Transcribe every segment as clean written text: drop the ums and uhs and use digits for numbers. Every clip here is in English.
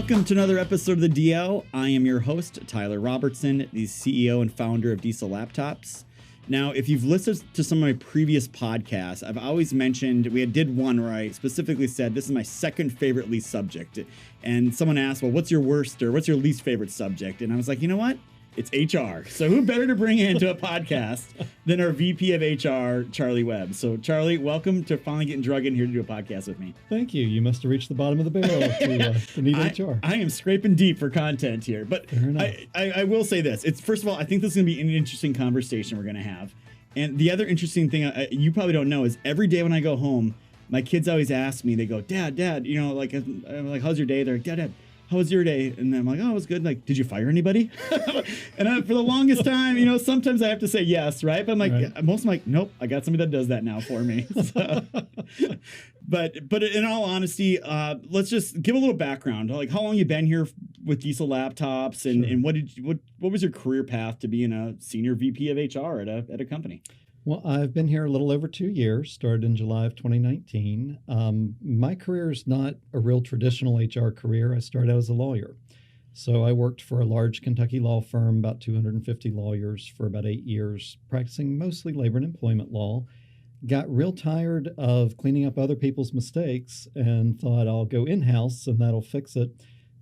Welcome to another episode of the DL. I am your host, Tyler Robertson, the CEO and founder of Diesel Laptops. Now, if you've listened to some of my previous podcasts, I've always mentioned, we did one where I specifically said, this is my second favorite least subject. And someone asked, well, what's your worst or what's your least favorite subject? And I was like, you know what? It's HR. So who better to bring into a podcast than our VP of HR, Charlie Webb. So Charlie, welcome to finally getting drug in here to do a podcast with me. Thank you. You must have reached the bottom of the barrel to need HR. I am scraping deep for content here. But I will say this. It's first of all, I think this is going to be an interesting conversation we're going to have. And the other interesting thing you probably don't know is every day when I go home, my kids always ask me, they go, Dad, you know, like, I'm like, how's your day? They're like, Dad, how was your day? And I'm like, oh, it was good. Like, did you fire anybody? And for the longest time, you know, sometimes I have to say yes, right? But I'm like, right. Most of them like, nope, I got somebody that does that now for me. So, but in all honesty, let's just give a little background. Like, how long you been here with Diesel Laptops, and, Sure. and what was your career path to being a senior VP of HR at a company? Well, I've been here a little over 2 years, started in July of 2019. My career is not a real traditional HR career. I started out as a lawyer. So I worked for a large Kentucky law firm, about 250 lawyers for about 8 years, practicing mostly labor and employment law. Got real tired of cleaning up other people's mistakes and thought I'll go in-house and that'll fix it.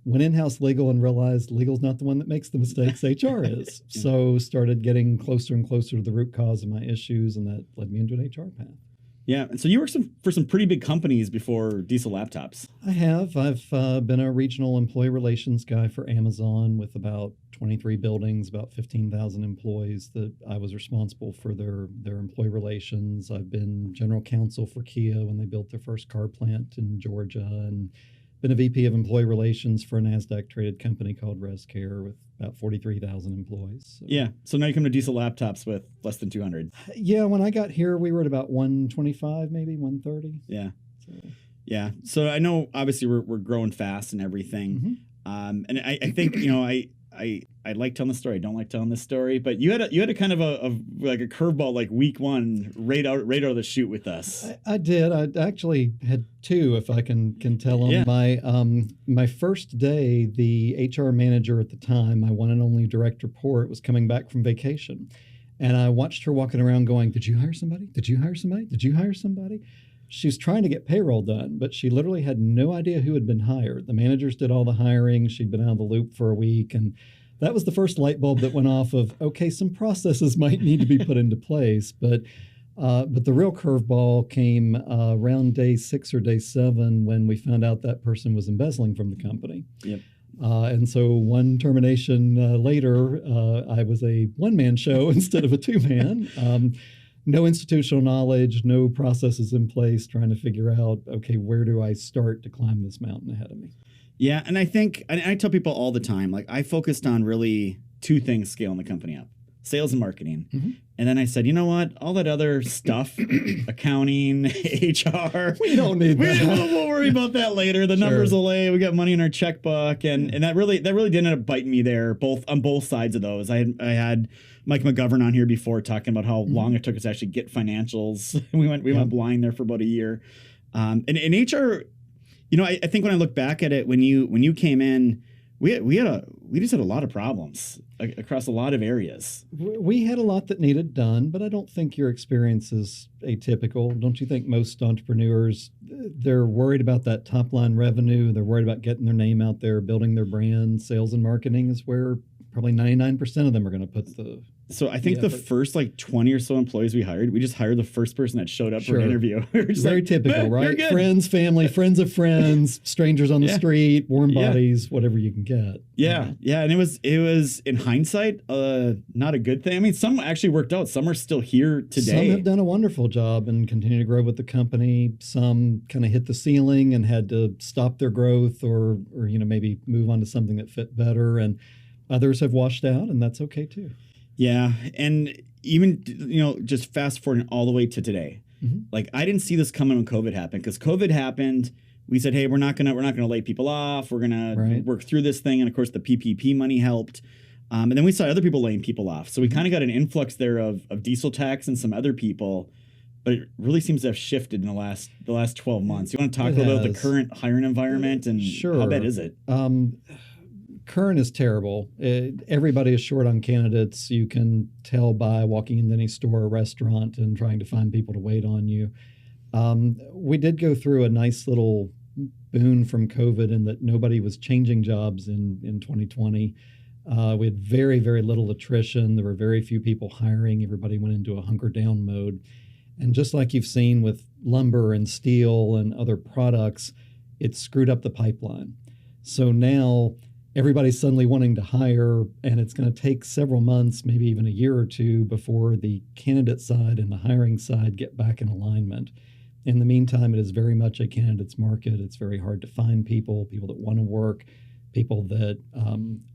Went in-house legal and realized legal's not the one that makes the mistakes, HR is. So started getting closer and closer to the root cause of my issues, and that led me into an HR path. Yeah, and so you worked for some pretty big companies before Diesel Laptops. I have. I've been a regional employee relations guy for Amazon with about 23 buildings, about 15,000 employees that I was responsible for their employee relations. I've been general counsel for Kia when they built their first car plant in Georgia, and been a VP of employee relations for a NASDAQ-traded company called ResCare with about 43,000 employees. So. Yeah. So now you come to Diesel Laptops with less than 200. Yeah. When I got here, we were at about 125, maybe 130. Yeah. Yeah. So I know obviously we're growing fast and everything. Mm-hmm. And I think, you know, I like telling the story. I don't like telling this story, but you had a kind of a curveball like week one right out of the chute with us. I did. I actually had two, if I can tell them. Yeah. My first day, the HR manager at the time, my one and only direct report, was coming back from vacation, and I watched her walking around going, "Did you hire somebody? Did you hire somebody? Did you hire somebody?" She was trying to get payroll done, but she literally had no idea who had been hired. The managers did all the hiring. She'd been out of the loop for a week, and that was the first light bulb that went off of, okay, some processes might need to be put into place. But the real curveball came around day 6 or day 7 when we found out that person was embezzling from the company. Yep. And so one termination later, I was a one-man show instead of a two-man. No institutional knowledge, no processes in place, trying to figure out, okay, where do I start to climb this mountain ahead of me? Yeah, and I think, and I tell people all the time, like I focused on really two things scaling the company up: sales and marketing. Mm-hmm. And then I said, you know what? All that other stuff, accounting, HR, we don't need that. We'll worry about that later. The numbers will lay. We got money in our checkbook, and that really did end up biting me there, on both sides of those. I had Mike McGovern on here before talking about how long it took us to actually get financials. We went blind there for about a year. And HR, you know, I think when I look back at it, when you came in, we just had a lot of problems across a lot of areas. We had a lot that needed done, but I don't think your experience is atypical. Don't you think most entrepreneurs, they're worried about that top line revenue, they're worried about getting their name out there, building their brand. Sales and marketing is where probably 99% of them are going to put the... So I think the first like 20 or so employees we hired, we just hired the first person that showed up for an interview. Very typical, right? Friends, family, friends of friends, strangers on the street, warm bodies, whatever you can get. Yeah. And it was in hindsight, not a good thing. I mean, some actually worked out. Some are still here today. Some have done a wonderful job and continue to grow with the company. Some kind of hit the ceiling and had to stop their growth or you know, maybe move on to something that fit better. And others have washed out, and that's okay too. Yeah. And even, you know, just fast forwarding all the way to today, like I didn't see this coming when COVID happened, because COVID happened. We said, hey, we're not gonna lay people off. We're gonna work through this thing. And of course the PPP money helped. And then we saw other people laying people off. So we kind of got an influx there of diesel techs and some other people. but it really seems to have shifted in the last 12 months. You want to talk a little bit about the current hiring environment and how bad is it? Current is terrible. Everybody is short on candidates. You can tell by walking into any store or restaurant and trying to find people to wait on you. We did go through a nice little boon from COVID in that nobody was changing jobs in 2020. We had very, very little attrition. There were very few people hiring. Everybody went into a hunker down mode. And just like you've seen with lumber and steel and other products, it screwed up the pipeline. So now everybody's suddenly wanting to hire, and it's going to take several months, maybe even a year or two, before the candidate side and the hiring side get back in alignment. In the meantime, it is very much a candidate's market. It's very hard to find people that want to work, people that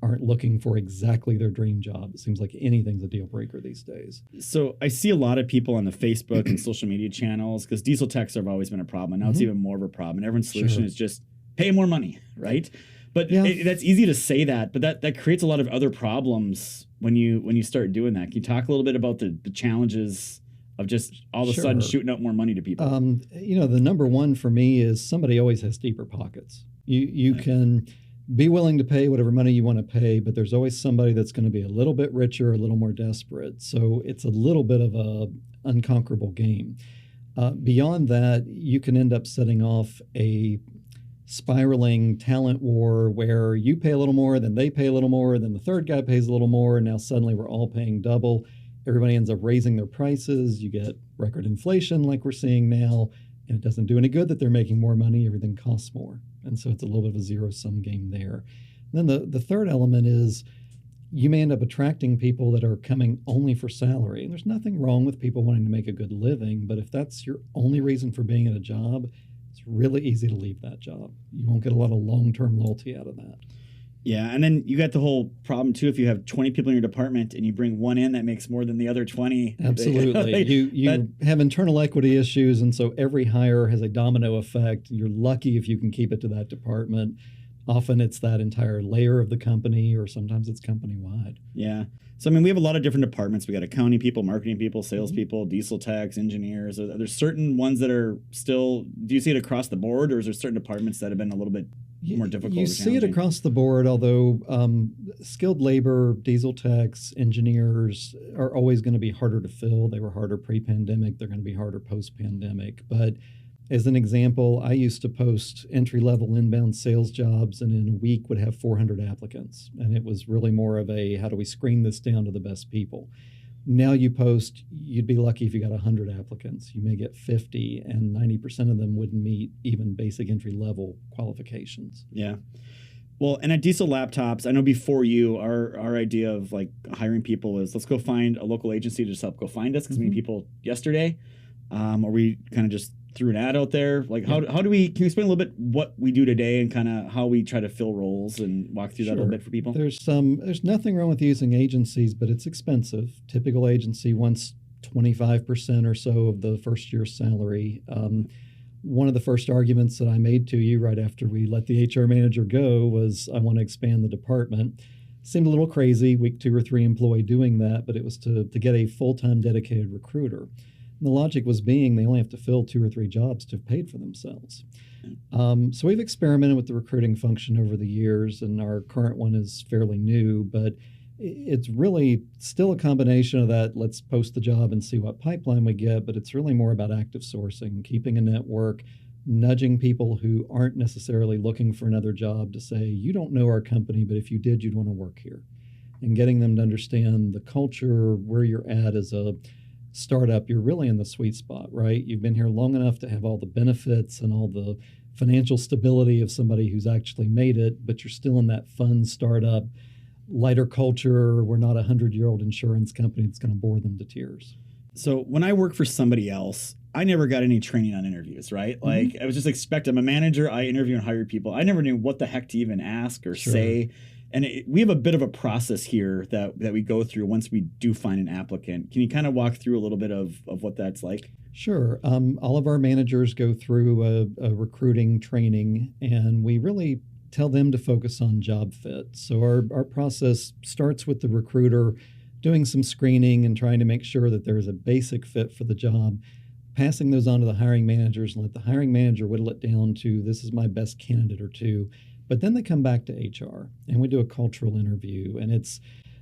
aren't looking for exactly their dream job. It seems like anything's a deal breaker these days. So I see a lot of people on the Facebook and social media channels, because diesel techs have always been a problem. And now it's even more of a problem. And everyone's solution is just pay more money, right? But that's easy to say that, but that creates a lot of other problems when you start doing that. Can you talk a little bit about the challenges of just all of a sudden shooting out more money to people? The number one for me is somebody always has deeper pockets. You can be willing to pay whatever money you want to pay, but there's always somebody that's going to be a little bit richer, a little more desperate. So it's a little bit of a unconquerable game. Beyond that, you can end up setting off a spiraling talent war where you pay a little more, then they pay a little more, then the third guy pays a little more, and now suddenly we're all paying double. Everybody ends up raising their prices. You get record inflation like we're seeing now, and it doesn't do any good that they're making more money. Everything costs more. And so it's a little bit of a zero-sum game there. And then the third element is you may end up attracting people that are coming only for salary. And there's nothing wrong with people wanting to make a good living, but if that's your only reason for being at a job, it's really easy to leave that job. You won't get a lot of long-term loyalty out of that. Yeah, and then you got the whole problem, too, if you have 20 people in your department and you bring one in that makes more than the other 20. Absolutely. You have internal equity issues, and so every hire has a domino effect. You're lucky if you can keep it to that department. Often it's that entire layer of the company, or sometimes it's company-wide. Yeah. So, I mean, we have a lot of different departments. We got accounting people, marketing people, sales people, diesel techs, engineers. Are there certain ones that are still, do you see it across the board, or is there certain departments that have been a little bit more difficult? You see it across the board, although skilled labor, diesel techs, engineers are always going to be harder to fill. They were harder pre-pandemic. They're going to be harder post-pandemic. But as an example, I used to post entry-level inbound sales jobs, and in a week would have 400 applicants. And it was really more of a, how do we screen this down to the best people? Now you post, you'd be lucky if you got 100 applicants. You may get 50, and 90% of them wouldn't meet even basic entry-level qualifications. Yeah. Well, and at Diesel Laptops, I know before you, our idea of like hiring people is let's go find a local agency to just help go find us, because we need people yesterday. Or we kind of just threw an ad out there. Like, how do we, can you explain a little bit what we do today and kind of how we try to fill roles and walk through that a little bit for people? There's nothing wrong with using agencies, but it's expensive. Typical agency wants 25% or so of the first year's salary. One of the first arguments that I made to you right after we let the HR manager go was I want to expand the department. Seemed a little crazy, week 2 or 3 employee doing that, but it was to get a full-time dedicated recruiter. And the logic was being they only have to fill 2 or 3 jobs to have paid for themselves. So we've experimented with the recruiting function over the years, and our current one is fairly new, but it's really still a combination of that, let's post the job and see what pipeline we get, but it's really more about active sourcing, keeping a network, nudging people who aren't necessarily looking for another job to say, you don't know our company, but if you did, you'd want to work here. And getting them to understand the culture, where you're at as a startup, you're really in the sweet spot, right? You've been here long enough to have all the benefits and all the financial stability of somebody who's actually made it, but you're still in that fun startup, lighter culture. We're not a 100-year-old insurance company that's going to bore them to tears. So when I work for somebody else, I never got any training on interviews, right? Like I was just expected. I'm a manager. I interview and hire people. I never knew what the heck to even ask or say. And we have a bit of a process here that we go through once we do find an applicant. Can you kind of walk through a little bit of what that's like? Sure. All of our managers go through a recruiting training, and we really tell them to focus on job fit. So our process starts with the recruiter doing some screening and trying to make sure that there's a basic fit for the job. passing those on to the hiring managers and let the hiring manager whittle it down to this is my best candidate or two. But then they come back to HR and we do a cultural interview, and it's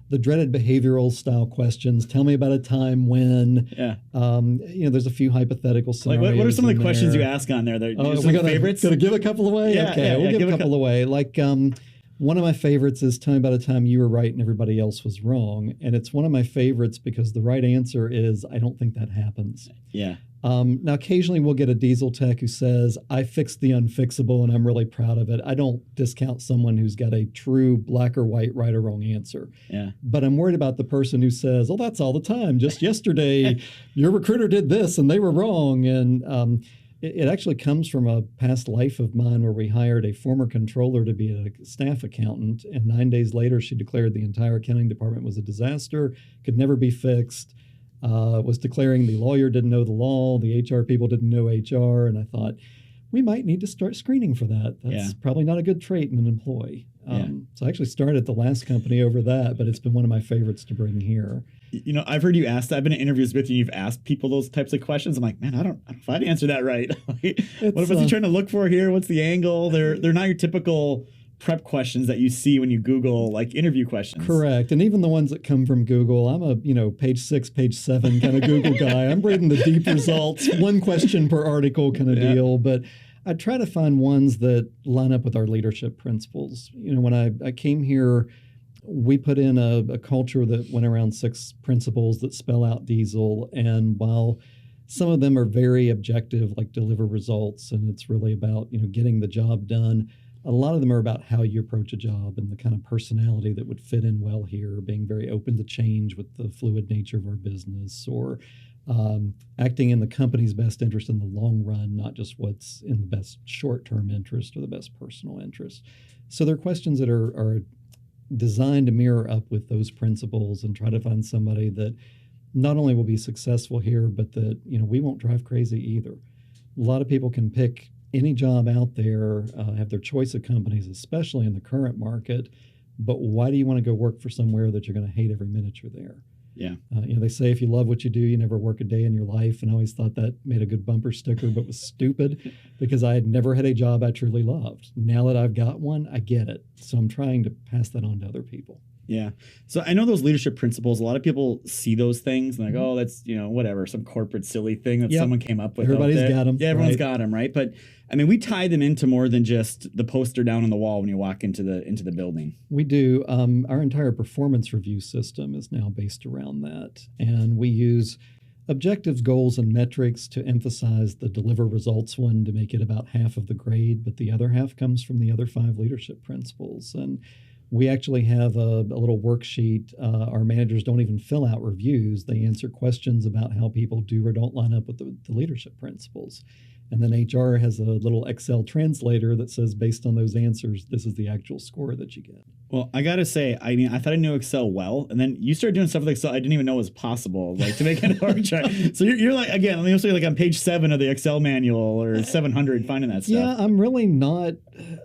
the dreaded behavioral style questions. Tell me about a time when, there's a few hypothetical scenarios. Like what are some of the questions you ask on there? Favorites? Gotta give a couple away? We'll give a couple away. Like, one of my favorites is tell me about a time you were right and everybody else was wrong. And it's one of my favorites because the right answer is, I don't think that happens. Yeah. Now, occasionally we'll get a diesel tech who says, I fixed the unfixable and I'm really proud of it. I don't discount someone who's got a true black or white, right or wrong answer. Yeah. But I'm worried about the person who says, oh, that's all the time. Just yesterday, your recruiter did this and they were wrong. And it actually comes from a past life of mine where we hired a former controller to be a staff accountant. And 9 days later, she declared the entire accounting department was a disaster, could never be fixed. Was declaring the lawyer didn't know the law, the HR people didn't know HR, and I thought, we might need to start screening for that. That's probably not a good trait in an employee. So I actually started at the last company over that, but it's been one of my favorites to bring here. You know, I've heard you ask that. I've been in interviews with you. You've asked people those types of questions. I'm like, man, I don't know if I'd answer that right. What if he trying to look for here? What's the angle? They're not your typical prep questions that you see when you Google like interview questions. Correct. And even the ones that come from Google, I'm a page 6, page 7 kind of Google guy. I'm reading the deep results, one question per article kind of deal. But I try to find ones that line up with our leadership principles. You know, when I came here, we put in a culture that went around 6 principles that spell out Diesel. And while some of them are very objective, like deliver results, and it's really about, getting the job done, a lot of them are about how you approach a job and the kind of personality that would fit in well here, being very open to change with the fluid nature of our business, or acting in the company's best interest in the long run, not just what's in the best short-term interest or the best personal interest. So they're questions that are designed to mirror up with those principles and try to find somebody that not only will be successful here, but that, we won't drive crazy either. A lot of people can pick any job out there, have their choice of companies, especially in the current market. But why do you want to go work for somewhere that you're going to hate every minute you're there? Yeah. They say if you love what you do, you never work a day in your life. And I always thought that made a good bumper sticker, but was stupid because I had never had a job I truly loved. Now that I've got one, I get it. So I'm trying to pass that on to other people. Yeah. So I know those leadership principles, a lot of people see those things and like, oh, that's, whatever, some corporate silly thing that someone came up with. Everybody's got them. Yeah, everyone's got them, right? But I mean, we tie them into more than just the poster down on the wall when you walk into the building. We do. Our entire performance review system is now based around that. And we use objectives, goals, and metrics to emphasize the deliver results one to make it about half of the grade, but the other half comes from the other 5 leadership principles. And we actually have a little worksheet. Our managers don't even fill out reviews. They answer questions about how people do or don't line up with the leadership principles. And then HR has a little Excel translator that says, based on those answers, this is the actual score that you get. Well, I got to say, I mean, I thought I knew Excel well. And then you started doing stuff with Excel I didn't even know was possible, like to make an org chart. So you're like, again, let me say like on page 7 of the Excel manual or 700 finding that stuff. Yeah, I'm really not,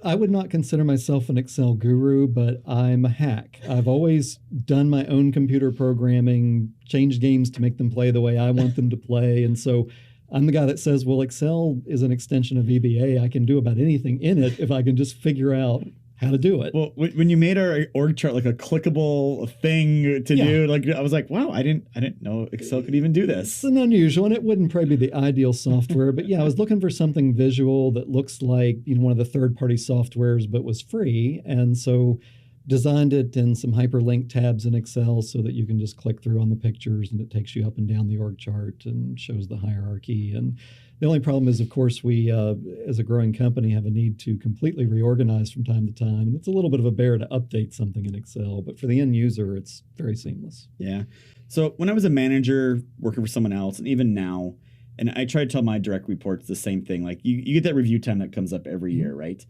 I would not consider myself an Excel guru, but I'm a hack. I've always done my own computer programming, changed games to make them play the way I want them to play. And so I'm the guy that says, well, Excel is an extension of VBA. I can do about anything in it if I can just figure out how to do it. Well, when you made our org chart like a clickable thing to do, like I was like, wow, I didn't know Excel could even do this. It's an unusual, and it wouldn't probably be the ideal software, but yeah, I was looking for something visual that looks like one of the third-party softwares, but was free, and so designed it in some hyperlink tabs in Excel so that you can just click through on the pictures and it takes you up and down the org chart and shows the hierarchy. And the only problem is, of course, we, as a growing company, have a need to completely reorganize from time to time. And it's a little bit of a bear to update something in Excel, but for the end user, it's very seamless. Yeah. So when I was a manager working for someone else, and even now, and I try to tell my direct reports the same thing, like you get that review time that comes up every year, right?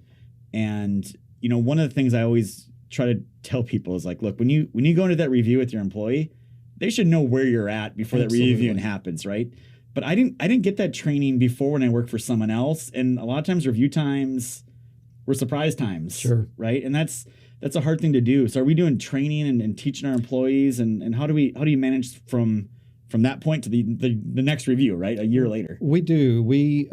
And, one of the things I always try to tell people is like, look, when you go into that review with your employee, they should know where you're at before that review happens, right? But I didn't get that training before when I worked for someone else, and a lot of times review times were surprise times, sure, right? And that's a hard thing to do. So are we doing training and teaching our employees, and how do you manage from from that point to the next review, right? A year later. We do. We,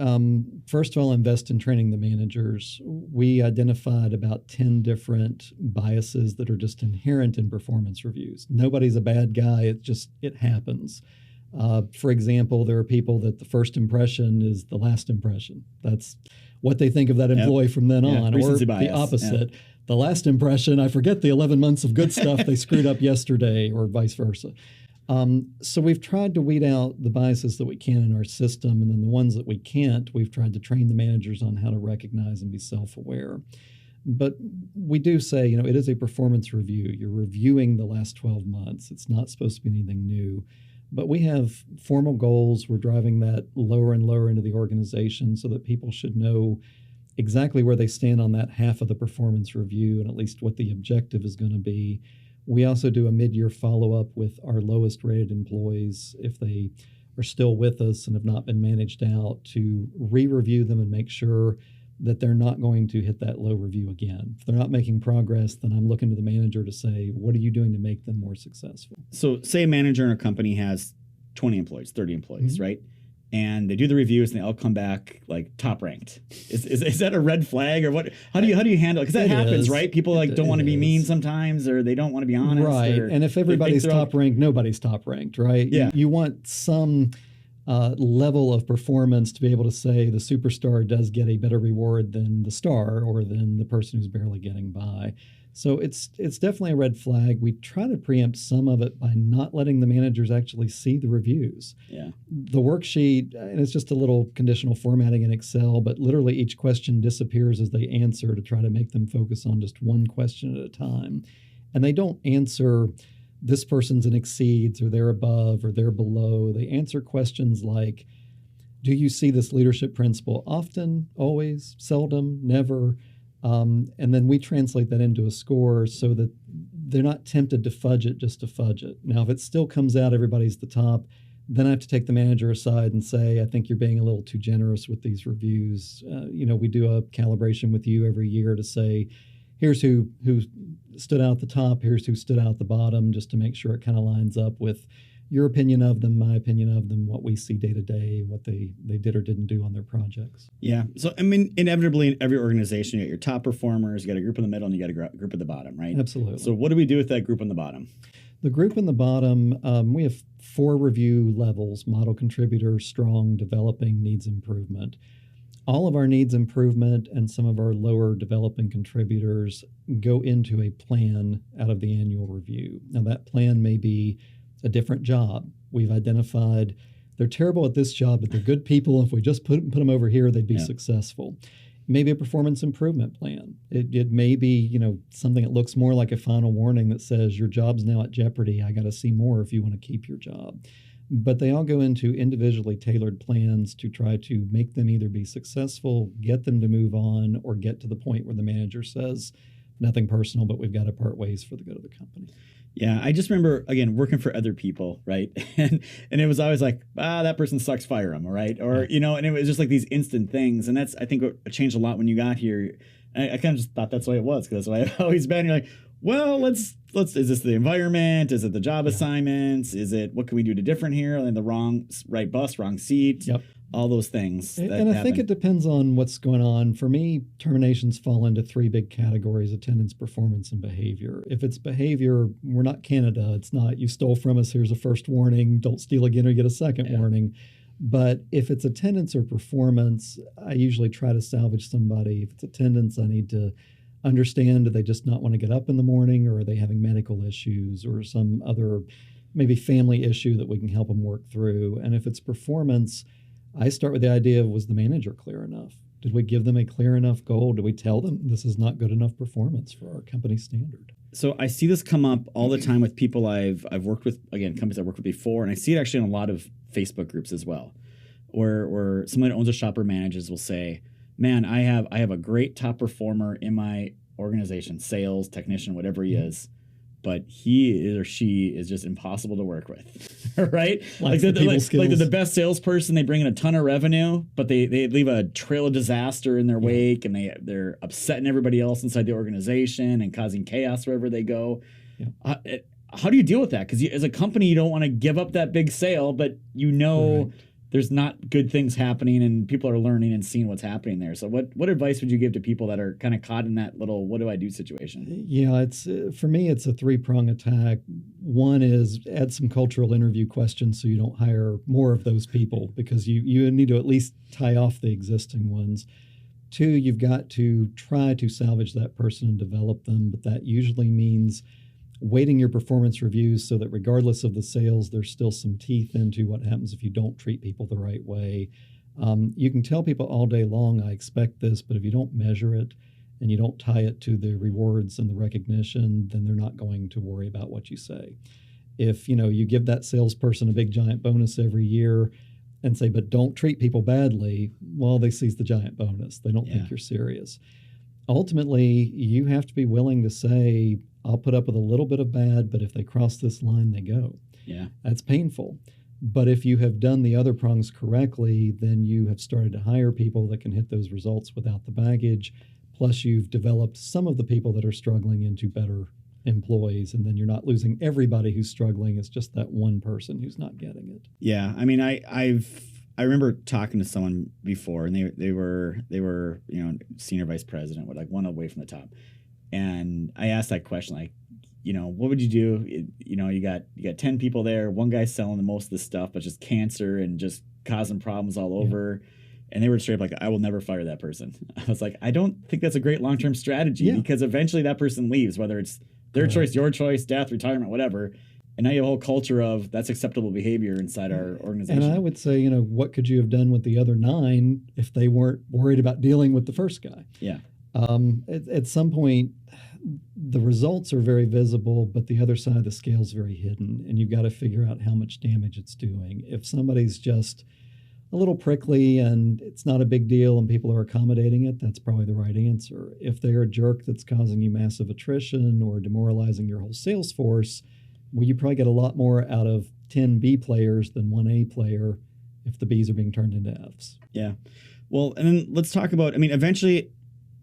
first of all, invest in training the managers. We identified about 10 different biases that are just inherent in performance reviews. Nobody's a bad guy. It happens. For example, there are people that the first impression is the last impression. That's what they think of that employee from then on. Or the opposite. Yep. The last impression, I forget the 11 months of good stuff they screwed up yesterday, or vice versa. So we've tried to weed out the biases that we can in our system, and then the ones that we can't, we've tried to train the managers on how to recognize and be self-aware. But we do say, it is a performance review. You're reviewing the last 12 months. It's not supposed to be anything new. But we have formal goals. We're driving that lower and lower into the organization so that people should know exactly where they stand on that half of the performance review and at least what the objective is going to be. We also do a mid-year follow-up with our lowest rated employees if they are still with us and have not been managed out, to re-review them and make sure that they're not going to hit that low review again. If they're not making progress, then I'm looking to the manager to say, what are you doing to make them more successful? So say a manager in a company has 20 employees, 30 employees, right? And they do the reviews and they all come back like top ranked. Is that a red flag, or what? How do you handle it? Because that happens, right? People don't want to be mean sometimes, or they don't want to be honest. Right. And if everybody's top ranked, nobody's top ranked, right? Yeah. You want some level of performance to be able to say the superstar does get a better reward than the star or than the person who's barely getting by. So it's definitely a red flag. We try to preempt some of it by not letting the managers actually see the reviews. Yeah. The worksheet, and it's just a little conditional formatting in Excel, but literally each question disappears as they answer to try to make them focus on just one question at a time. And they don't answer this person's an exceeds, or they're above, or they're below. They answer questions like, do you see this leadership principle often, always, seldom, never? And then we translate that into a score so that they're not tempted to fudge it just to fudge it. Now, if it still comes out everybody's the top, then I have to take the manager aside and say, I think you're being a little too generous with these reviews. We do a calibration with you every year to say, here's who stood out at the top, here's who stood out at the bottom, just to make sure it kind of lines up with your opinion of them, my opinion of them, what we see day to day, what they did or didn't do on their projects. Yeah. So, I mean, inevitably in every organization, you got your top performers, you got a group in the middle, and you got a group at the bottom, right? Absolutely. So what do we do with that group on the bottom? The group in the bottom, we have 4 review levels: model contributor, strong, developing, needs improvement. All of our needs improvement and some of our lower developing contributors go into a plan out of the annual review. Now, that plan may be a different job. We've identified they're terrible at this job, but they're good people. If we just put them over here, they'd be successful. Maybe a performance improvement plan. It may be, something that looks more like a final warning that says your job's now at jeopardy. I got to see more if you want to keep your job. But they all go into individually tailored plans to try to make them either be successful, get them to move on, or get to the point where the manager says, nothing personal, but we've got to part ways for the good of the company. Yeah, I just remember, again, working for other people, right? And it was always like, that person sucks, fire them, right? Or, and it was just like these instant things. And that's, I think, what changed a lot when you got here. I kind of just thought that's the way it was, because that's the way I've always been. You're like, well, let's, is this the environment? Is it the job assignments? Is it, what can we do to different here? And the right bus, wrong seat. Yep. All those things. And I think it depends on what's going on. For me, terminations fall into 3 big categories: attendance, performance, and behavior. If it's behavior, we're not Canada. It's not, you stole from us, here's a first warning, don't steal again or you get a second warning. But if it's attendance or performance, I usually try to salvage somebody. If it's attendance, I need to understand, do they just not want to get up in the morning, or are they having medical issues or some other maybe family issue that we can help them work through? And if it's performance, I start with the idea of, was the manager clear enough? Did we give them a clear enough goal? Did we tell them this is not good enough performance for our company standard? So I see this come up all the time with people I've worked with, again, companies I've worked with before, and I see it actually in a lot of Facebook groups as well, where someone that owns a shop or manages will say, man, I have a great top performer in my organization, sales, technician, whatever he is, but he or she is just impossible to work with, right? Like they're the best salesperson. They bring in a ton of revenue, but they leave a trail of disaster in their wake, and they're upsetting everybody else inside the organization and causing chaos wherever they go. Yeah. how do you deal with that? Because as a company, you don't want to give up that big sale, but right. There's not good things happening and people are learning and seeing what's happening there. So what advice would you give to people that are kind of caught in that little, what do I do situation? Yeah, it's for me, it's a 3-prong attack. One is add some cultural interview questions so you don't hire more of those people, because you need to at least tie off the existing ones. 2, you've got to try to salvage that person and develop them, but that usually means weighting your performance reviews so that regardless of the sales, there's still some teeth into what happens if you don't treat people the right way. You can tell people all day long, I expect this, but if you don't measure it and you don't tie it to the rewards and the recognition, then they're not going to worry about what you say. If you give that salesperson a big giant bonus every year and say, but don't treat people badly, well, they seize the giant bonus. They don't think you're serious. Ultimately, you have to be willing to say, I'll put up with a little bit of bad, but if they cross this line, they go. Yeah. That's painful. But if you have done the other prongs correctly, then you have started to hire people that can hit those results without the baggage. Plus, you've developed some of the people that are struggling into better employees, and then you're not losing everybody who's struggling. It's just that one person who's not getting it. Yeah. I mean, I remember talking to someone before, and they were senior vice president, with like one away from the top. And I asked that question, like, what would you do? You got 10 people there. One guy's selling the most of the stuff, but just cancer and just causing problems all over. And they were straight up like, I will never fire that person. I was like, I don't think that's a great long-term strategy, because eventually that person leaves, whether it's their choice, your choice, death, retirement, whatever. And now you have a whole culture of that's acceptable behavior inside our organization. And I would say, what could you have done with the other 9 if they weren't worried about dealing with the first guy? Yeah. At some point, the results are very visible, but the other side of the scale is very hidden, and you've got to figure out how much damage it's doing. If somebody's just a little prickly and it's not a big deal and people are accommodating it, that's probably the right answer. If they're a jerk that's causing you massive attrition or demoralizing your whole sales force, well, you probably get a lot more out of 10 B players than 1 A player if the Bs are being turned into Fs. Yeah. Well, and then let's talk about, eventually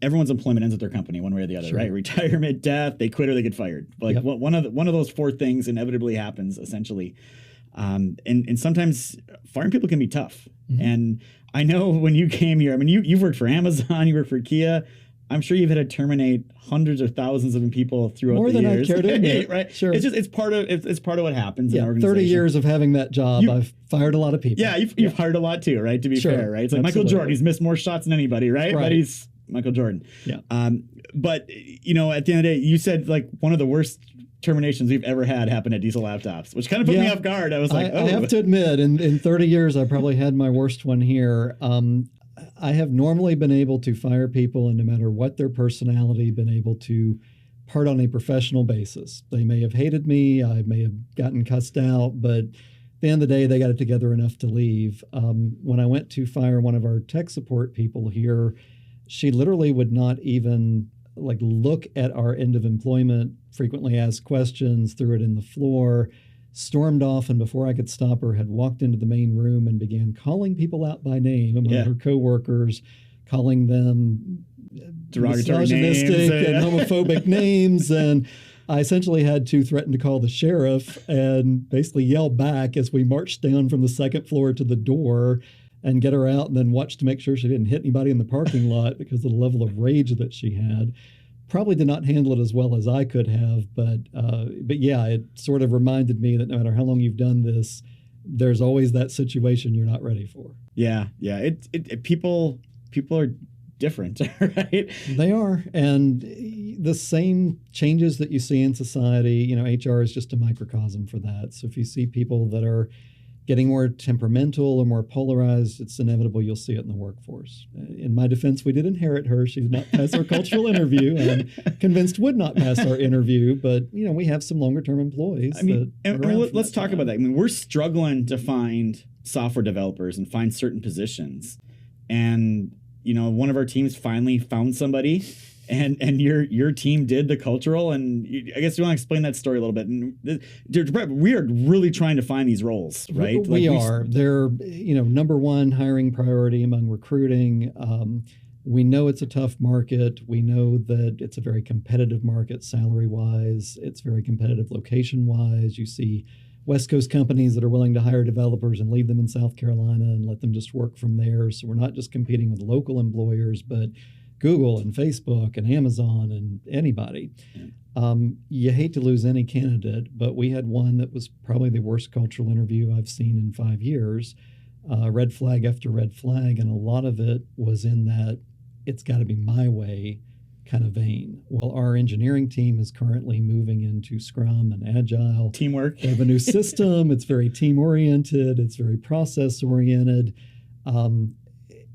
everyone's employment ends at their company one way or the other, right? Retirement, death, they quit or they get fired. Like one of those 4 things inevitably happens, essentially. And sometimes firing people can be tough. Mm-hmm. And I know when you came here, you've worked for Amazon, you worked for Kia. I'm sure you've had to terminate hundreds or thousands of people throughout the years. More than I care to admit, right? Sure. It's part of what happens in an organization. 30 years of having that job, I've fired a lot of people. Yeah, you've hired a lot too, right? To be fair, right? It's like Michael Jordan, he's missed more shots than anybody, right? But he's Michael Jordan. Yeah. But at the end of the day, you said like one of the worst terminations we've ever had happened at Diesel Laptops, which kind of put me off guard. I was like, I have to admit, in 30 years, I probably had my worst one here. I have normally been able to fire people, and no matter what their personality, been able to part on a professional basis. They may have hated me, I may have gotten cussed out, but at the end of the day, they got it together enough to leave. When I went to fire one of our tech support people here, she literally would not even look at our end of employment, frequently asked questions, threw it in the floor, stormed off, and before I could stop her, had walked into the main room and began calling people out by name among her coworkers, calling them derogatory misogynistic and homophobic names. And I essentially had to threaten to call the sheriff and basically yell back as we marched down from the second floor to the door and get her out, and then watch to make sure she didn't hit anybody in the parking lot because of the level of rage that she had. Probably did not handle it as well as I could have, but yeah, it sort of reminded me that no matter how long you've done this, there's always that situation you're not ready for. Yeah. People are different, right? They are, and the same changes that you see in society, HR is just a microcosm for that. So if you see people that are getting more temperamental or more polarized, it's inevitable you'll see it in the workforce. In my defense, we did inherit her. She did not pass our cultural interview, and I'm convinced would not pass our interview. But, we have some longer-term employees. Let's talk about that. We're struggling to find software developers and find certain positions. And, one of our teams finally found somebody, and your team did the cultural, and I guess you want to explain that story a little bit. And Brett, we are really trying to find these roles, right? We are. They're number one hiring priority among recruiting. We know it's a tough market. We know that it's a very competitive market salary-wise. It's very competitive location-wise. You see West Coast companies that are willing to hire developers and leave them in South Carolina and let them just work from there. So we're not just competing with local employers, but Google and Facebook and Amazon and anybody. You hate to lose any candidate, but we had one that was probably the worst cultural interview I've seen in 5 years. Red flag after red flag, and a lot of it was in that it's got to be my way kind of vein. Well, our engineering team is currently moving into Scrum and Agile. Teamwork. They have a new system. It's very team-oriented. It's very process-oriented.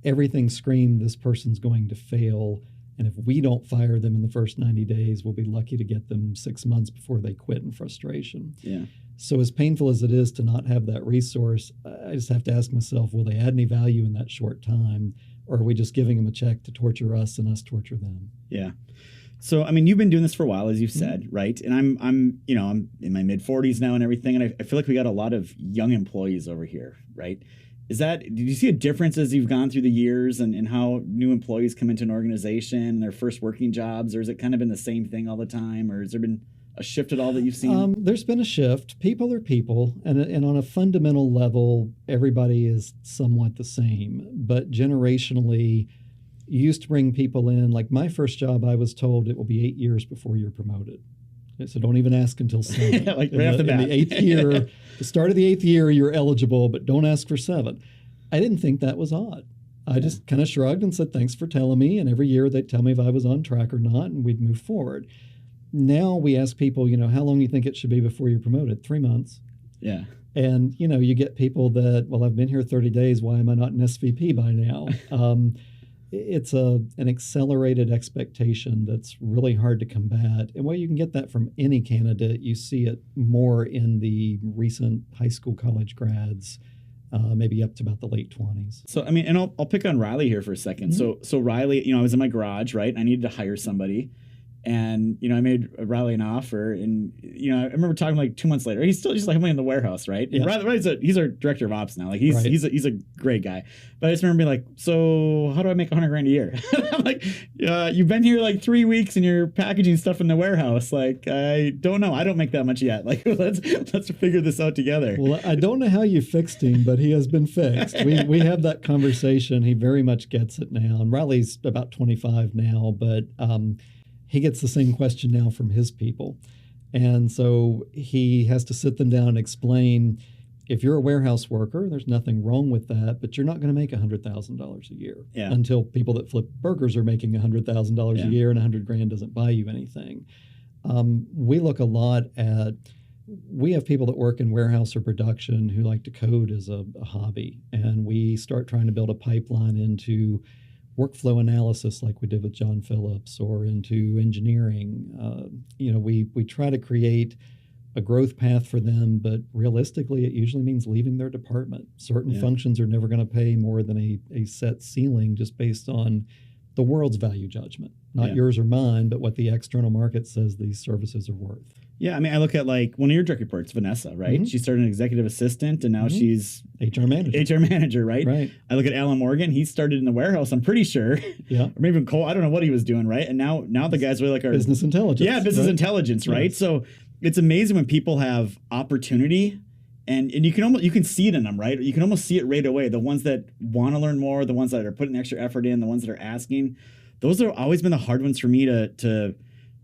Everything screamed this person's going to fail. And if we don't fire them in the first 90 days, we'll be lucky to get them 6 months before they quit in frustration. Yeah. So as painful as it is to not have that resource, I just have to ask myself, will they add any value in that short time? Or are we just giving them a check to torture us and us torture them? Yeah. So, I mean, you've been doing this for a while, as you've said, right? And I'm in my mid 40s now and everything. And I feel like we got a lot of young employees over here, right? Did you see a difference as you've gone through the years and how new employees come into an organization and their first working jobs? Or has it kind of been the same thing all the time? Or has there been a shift at all that you've seen? There's been a shift. People are people. And on a fundamental level, everybody is somewhat the same. But generationally, you used to bring people in. Like my first job, I was told it will be 8 years before you're promoted. So don't even ask until 7. Like right off the bat. In the 8th year, the start of the 8th year, you're eligible, but don't ask for 7. I didn't think that was odd. I just kind of shrugged and said, thanks for telling me. And every year they'd tell me if I was on track or not, and we'd move forward. Now we ask people, how long do you think it should be before you're promoted? 3 months. Yeah. And, you get people that, well, I've been here 30 days. Why am I not an SVP by now? It's an accelerated expectation that's really hard to combat. And while you can get that from any candidate, you see it more in the recent high school, college grads, maybe up to about the late 20s. So, I mean, and I'll pick on Riley here for a second. Mm-hmm. So Riley, I was in my garage, right? I needed to hire somebody. And, I made Riley an offer, and, I remember talking like 2 months later, he's still just like in the warehouse, right? And Riley's he's our director of ops now. Like he's a great guy. But I just remember being like, so how do I make $100,000 a year? I'm like, you've been here like 3 weeks and you're packaging stuff in the warehouse. Like, I don't know. I don't make that much yet. Like, let's figure this out together. Well, I don't know how you fixed him, but he has been fixed. We have that conversation. He very much gets it now. And Riley's about 25 now, but, he gets the same question now from his people. And so he has to sit them down and explain, if you're a warehouse worker, there's nothing wrong with that, but you're not going to make $100,000 a year until people that flip burgers are making $100,000 a year, and $100,000 doesn't buy you anything. We look a lot at, we have people that work in warehouse or production who like to code as a hobby. And we start trying to build a pipeline into workflow analysis like we did with John Phillips, or into engineering. We try to create a growth path for them, but realistically, it usually means leaving their department. Certain functions are never going to pay more than a set ceiling just based on the world's value judgment, not yours or mine, but what the external market says these services are worth. Yeah, I mean, I look at like one of your direct reports, Vanessa, right? Mm-hmm. She started an executive assistant, and now she's HR manager, right? Right. I look at Alan Morgan. He started in the warehouse, I'm pretty sure. Yeah. Or maybe even Cole. I don't know what he was doing, right? And now the guys really like our business intelligence. Yeah, business intelligence, right? Yes. So it's amazing when people have opportunity, and you can see it in them, right? You can almost see it right away. The ones that want to learn more, the ones that are putting extra effort in, the ones that are asking. Those have always been the hard ones for me to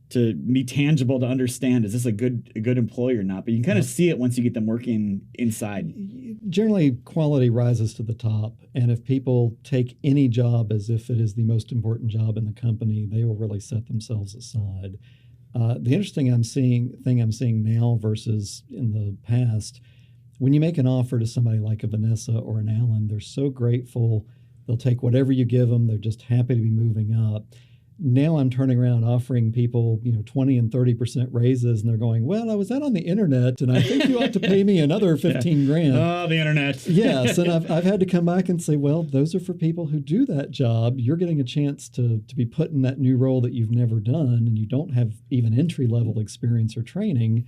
be tangible, to understand, is this a good employee or not? But you can kind of see it once you get them working inside. Generally, quality rises to the top. And if people take any job as if it is the most important job in the company, they will really set themselves aside. The interesting thing I'm seeing now versus in the past, when you make an offer to somebody like a Vanessa or an Alan, they're so grateful. They'll take whatever you give them. They're just happy to be moving up. Now I'm turning around offering people, 20 and 30% raises, and they're going, well, I was out on the internet, and I think you ought to pay me another $15,000. Oh, the internet. Yes, and I've had to come back and say, well, those are for people who do that job. You're getting a chance to be put in that new role that you've never done, and you don't have even entry-level experience or training.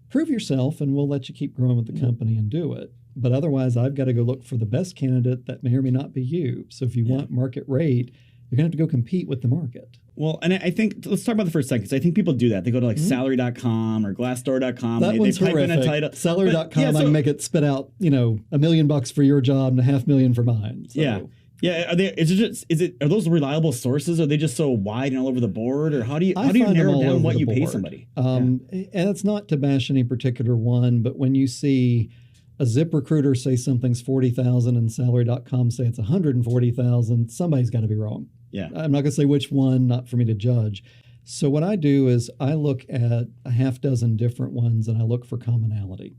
Prove yourself, and we'll let you keep growing with the company and do it. But otherwise, I've got to go look for the best candidate that may or may not be you. So if you want market rate, you're going to have to go compete with the market. Well, and I think, let's talk about the first second, because I think people do that. They go to like salary.com or glassdoor.com. That one's they type horrific. in a title. Salary.com, I can make it spit out, $1 million for your job and $500,000 for mine. So. Yeah. Yeah, are those reliable sources? Are they just so wide and all over the board, or how do you narrow down what you pay somebody? And it's not to bash any particular one, but when you see a ZipRecruiter say something's 40,000 and Salary.com say it's 140,000, somebody's got to be wrong. Yeah, I'm not going to say which one, not for me to judge. So what I do is I look at a half dozen different ones and I look for commonality.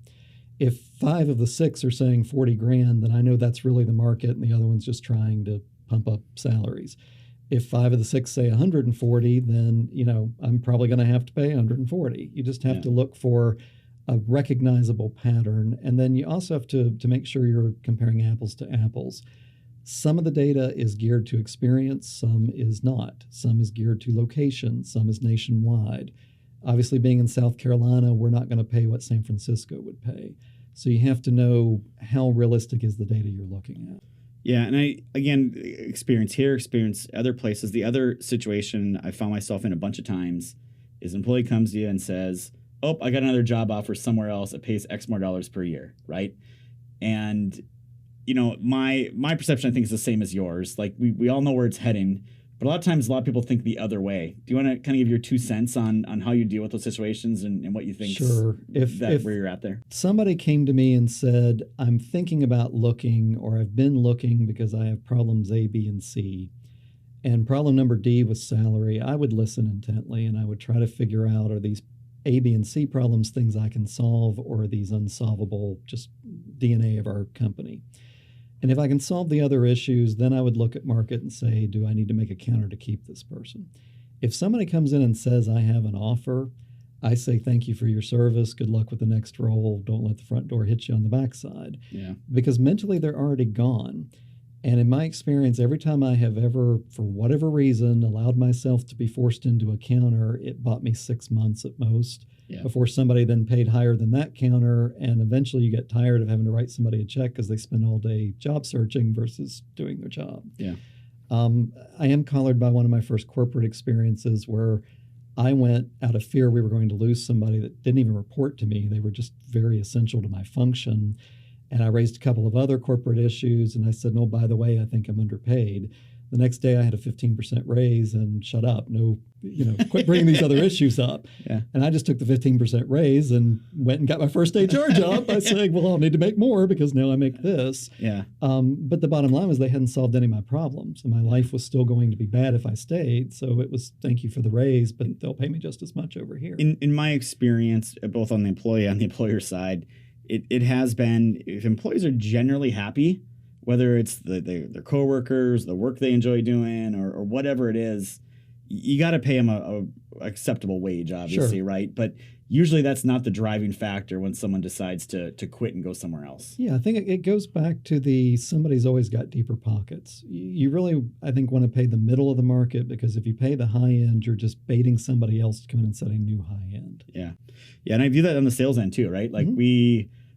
If 5 of the 6 are saying 40 grand, then I know that's really the market and the other one's just trying to pump up salaries. If 5 of the 6 say 140, then, I'm probably going to have to pay 140. You just have to look for a recognizable pattern. And then you also have to make sure you're comparing apples to apples. Some of the data is geared to experience, some is not. Some is geared to location, some is nationwide. Obviously, being in South Carolina, we're not going to pay what San Francisco would pay. So you have to know how realistic is the data you're looking at. Yeah, and experience here, experience other places. The other situation I found myself in a bunch of times is an employee comes to you and says, oh, I got another job offer somewhere else. It pays X more dollars per year, right? And, my perception, I think, is the same as yours. Like, we all know where it's heading. But a lot of times, a lot of people think the other way. Do you want to kind of give your 2 cents on how you deal with those situations and what you think? Sure. If where you're at there? Somebody came to me and said, I'm thinking about looking, or I've been looking because I have problems A, B, and C. And problem number D was salary. I would listen intently and I would try to figure out, are these A, B, and C problems things I can solve, or are these unsolvable, just DNA of our company? And if I can solve the other issues, then I would look at market and say, do I need to make a counter to keep this person? If somebody comes in and says, I have an offer, I say, thank you for your service. Good luck with the next role. Don't let the front door hit you on the backside. Yeah. Because mentally they're already gone. And in my experience, every time I have ever, for whatever reason, allowed myself to be forced into a counter, it bought me 6 months at most before somebody then paid higher than that counter. And eventually you get tired of having to write somebody a check because they spend all day job searching versus doing their job. Yeah. I am collared by one of my first corporate experiences where I went out of fear we were going to lose somebody that didn't even report to me. They were just very essential to my function. And I raised a couple of other corporate issues, and I said, no, by the way, I think I'm underpaid. The next day I had a 15% raise and shut up. No, quit bringing these other issues up. Yeah. And I just took the 15% raise and went and got my first HR job by saying, well, I'll need to make more because now I make this. Yeah. But the bottom line was they hadn't solved any of my problems, and my life was still going to be bad if I stayed. So it was, thank you for the raise, but they'll pay me just as much over here. In my experience, both on the employee and the employer side, it has been, if employees are generally happy, whether it's their coworkers, the work they enjoy doing, or whatever it is, you got to pay them a acceptable wage, obviously, Sure. right? But usually that's not the driving factor when someone decides to quit and go somewhere else. Yeah, I think it goes back to somebody's always got deeper pockets. You really, I think, want to pay the middle of the market, because if you pay the high end, you're just baiting somebody else to come in and set a new high end. Yeah. Yeah, and I view that on the sales end too, right? Like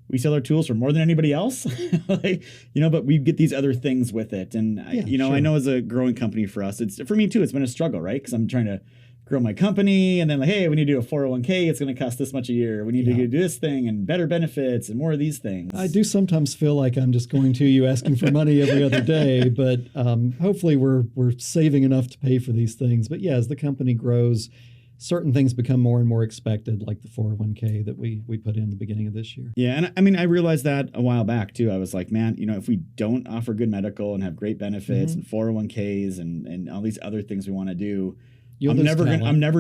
we sell our tools for more than anybody else, but we get these other things with it. And, sure. I know as a growing company for us, for me too, it's been a struggle, right? Because I'm trying to grow my company, and then hey, we need to do a 401k. It's going to cost this much a year. We need to do this thing and better benefits and more of these things. I do sometimes feel like I'm just going to you asking for money every other day, but hopefully we're saving enough to pay for these things. But as the company grows, certain things become more and more expected, like the 401k that we put in the beginning of this year. Yeah, and I realized that a while back too. I was like, man, if we don't offer good medical and have great benefits and 401ks and all these other things we want to do, I'm never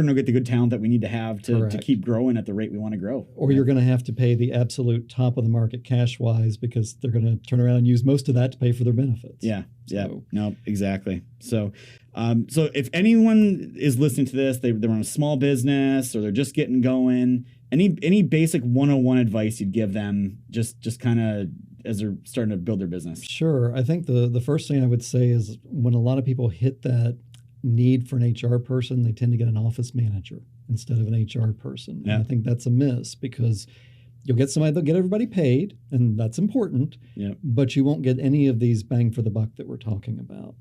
gonna get the good talent that we need to have to keep growing at the rate we want to grow. Or you're going to have to pay the absolute top of the market cash wise, because they're going to turn around and use most of that to pay for their benefits. Yeah. No, exactly. So if anyone is listening to this, they're on a small business or they're just getting going, any basic 101 advice you'd give them just kind of as they're starting to build their business? Sure. I think the first thing I would say is when a lot of people hit that need for an HR person, they tend to get an office manager instead of an HR person. Yeah. And I think that's a miss, because you'll get somebody that'll get everybody paid, and that's important, yeah. but you won't get any of these bang for the buck that we're talking about.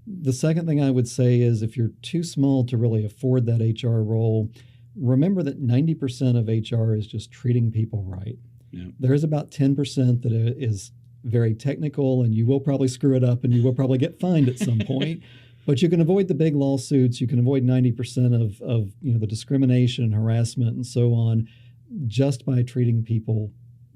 The second thing I would say is if you're too small to really afford that HR role, remember that 90% of HR is just treating people right. Yeah. There is about 10% that is very technical, and you will probably screw it up and you will probably get fined at some point. But you can avoid the big lawsuits. You can avoid 90% of the discrimination and harassment and so on just by treating people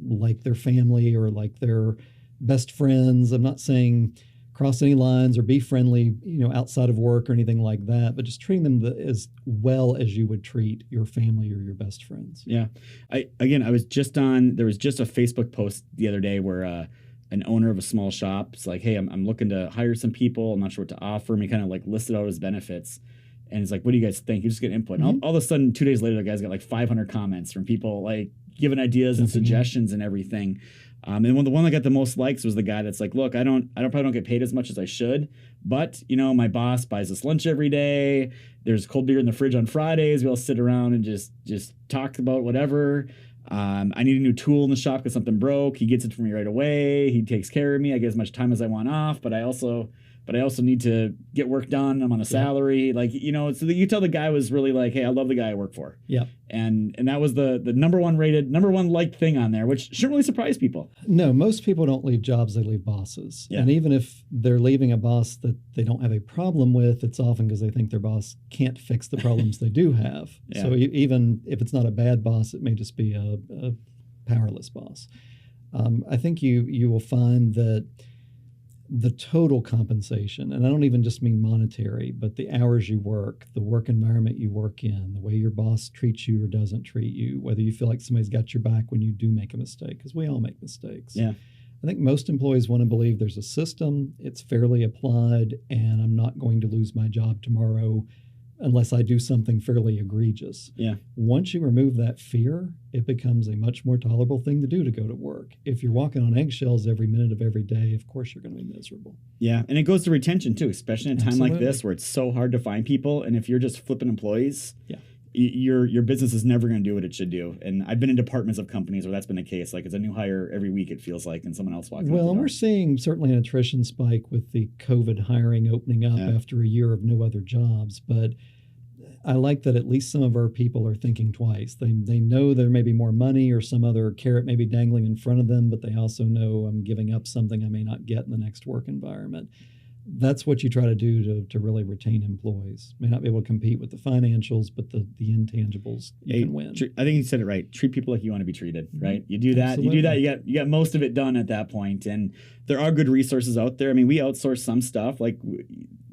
like their family or like their best friends. I'm not saying cross any lines or be friendly, outside of work or anything like that, but just treating them as well as you would treat your family or your best friends. Yeah. There was just a Facebook post the other day where an owner of a small shop is like, hey, I'm looking to hire some people. I'm not sure what to offer. And he kind of like listed out his benefits. And he's like, what do you guys think? You just get input. And all of a sudden, 2 days later, the guy's got like 500 comments from people like giving ideas and suggestions and everything. And the one that got the most likes was the guy that's like, look, I probably don't get paid as much as I should, but my boss buys us lunch every day. There's cold beer in the fridge on Fridays. We all sit around and just talk about whatever. I need a new tool in the shop because something broke. He gets it for me right away. He takes care of me. I get as much time as I want off, but I also need to get work done. I'm on a salary. So you tell the guy was really like, hey, I love the guy I work for. Yeah. And that was the number one liked thing on there, which shouldn't really surprise people. No, most people don't leave jobs, they leave bosses. Yeah. And even if they're leaving a boss that they don't have a problem with, it's often because they think their boss can't fix the problems they do have. Yeah. So even if it's not a bad boss, it may just be a powerless boss. I think you will find that the total compensation, and I don't even just mean monetary, but the hours you work, the work environment you work in, the way your boss treats you or doesn't treat you, whether you feel like somebody's got your back when you do make a mistake, because we all make mistakes. Yeah. I think most employees want to believe there's a system, it's fairly applied, and I'm not going to lose my job tomorrow unless I do something fairly egregious. Yeah. Once you remove that fear, it becomes a much more tolerable thing to do to go to work. If you're walking on eggshells every minute of every day, of course you're going to be miserable. Yeah, and it goes to retention too, especially in a time like this where it's so hard to find people. And if you're just flipping employees, your business is never going to do what it should do. And I've been in departments of companies where that's been the case. Like it's a new hire every week, it feels like, and someone else walking. Well, and we're seeing certainly an attrition spike with the COVID hiring opening up after a year of no other jobs. But I like that at least some of our people are thinking twice. They know there may be more money or some other carrot may be dangling in front of them, but they also know I'm giving up something I may not get in the next work environment. That's what you try to do to really retain employees. May not be able to compete with the financials, but the intangibles you can win. I think you said it right. Treat people like you want to be treated, right? You do that. Absolutely. You do that. You got most of it done at that point. And there are good resources out there. I mean, we outsource some stuff. Like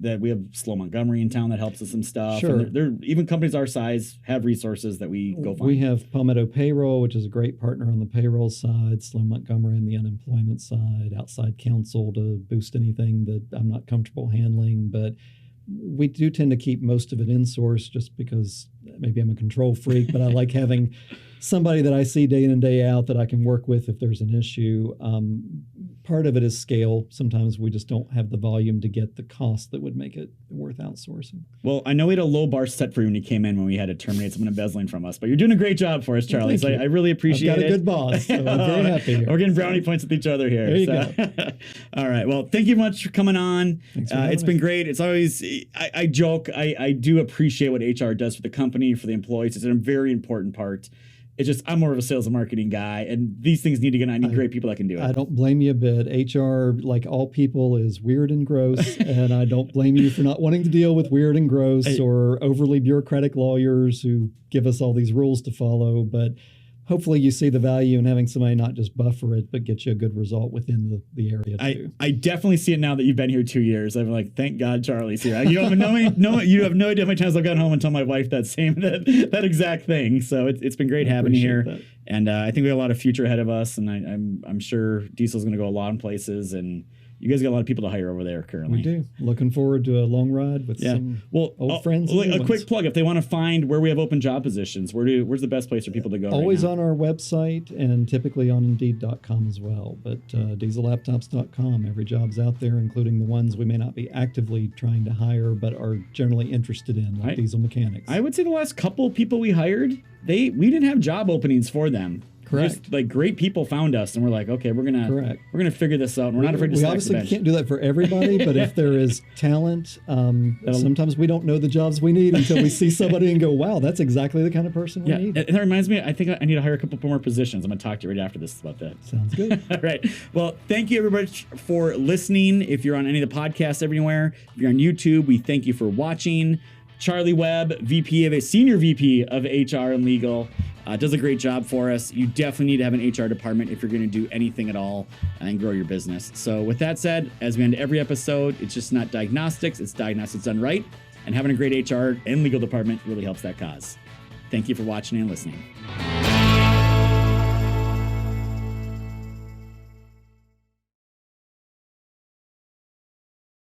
that, we have Slow Montgomery in town that helps us some stuff. Sure. And they're even companies our size have resources that we go find. We have Palmetto Payroll, which is a great partner on the payroll side. Slow Montgomery on the unemployment side. Outside counsel to boost anything that I'm not comfortable handling, but we do tend to keep most of it in-source just because maybe I'm a control freak, but I like having somebody that I see day in and day out that I can work with if there's an issue. Part of it is scale. Sometimes we just don't have the volume to get the cost that would make it worth outsourcing. Well, I know we had a low bar set for you when you came in when we had to terminate someone embezzling from us, but you're doing a great job for us, Charlie. So I really appreciate it. I've got a good boss, so I'm very happy here. We're getting brownie points with each other here. There you go. All right. Well, thank you much for coming on. It's been great. It's always, I joke, I do appreciate what HR does for the company, for the employees. It's a very important part. It's just I'm more of a sales and marketing guy, and these things need to get. I need great people that can do it. I don't blame you a bit. HR, like all people, is weird and gross, and I don't blame you for not wanting to deal with weird and gross or overly bureaucratic lawyers who give us all these rules to follow. But hopefully you see the value in having somebody not just buffer it, but get you a good result within the area too. I definitely see it now that you've been here 2 years. I'm like, thank God Charlie's here. You don't know you have no idea how many times I've gotten home and told my wife that exact thing. So it's been great having you here. That. And I think we have a lot of future ahead of us. And I'm sure Diesel's going to go a lot in places. And you guys got a lot of people to hire over there currently. We do. Looking forward to a long ride with some old friends. A quick plug, if they want to find where we have open job positions, where's the best place for people to go? Always right on our website and typically on Indeed.com as well. But diesellaptops.com, every job's out there, including the ones we may not be actively trying to hire, but are generally interested in, like diesel mechanics. I would say the last couple people we hired, we didn't have job openings for them. Correct. Just like great people found us, and we're like, okay, we're gonna figure this out. And we're not afraid to stack the bench. We obviously can't do that for everybody, but if there is talent, sometimes we don't know the jobs we need until we see somebody and go, wow, that's exactly the kind of person we need. And that reminds me, I think I need to hire a couple more positions. I'm gonna talk to you right after this about that. Sounds good. All right. Well, thank you everybody for listening. If you're on any of the podcasts everywhere, if you're on YouTube, we thank you for watching. Charlie Webb, Senior VP of HR and Legal, does a great job for us. You definitely need to have an HR department if you're going to do anything at all and grow your business. So with that said, as we end every episode, it's just not diagnostics, it's diagnostics done right. And having a great HR and legal department really helps that cause. Thank you for watching and listening.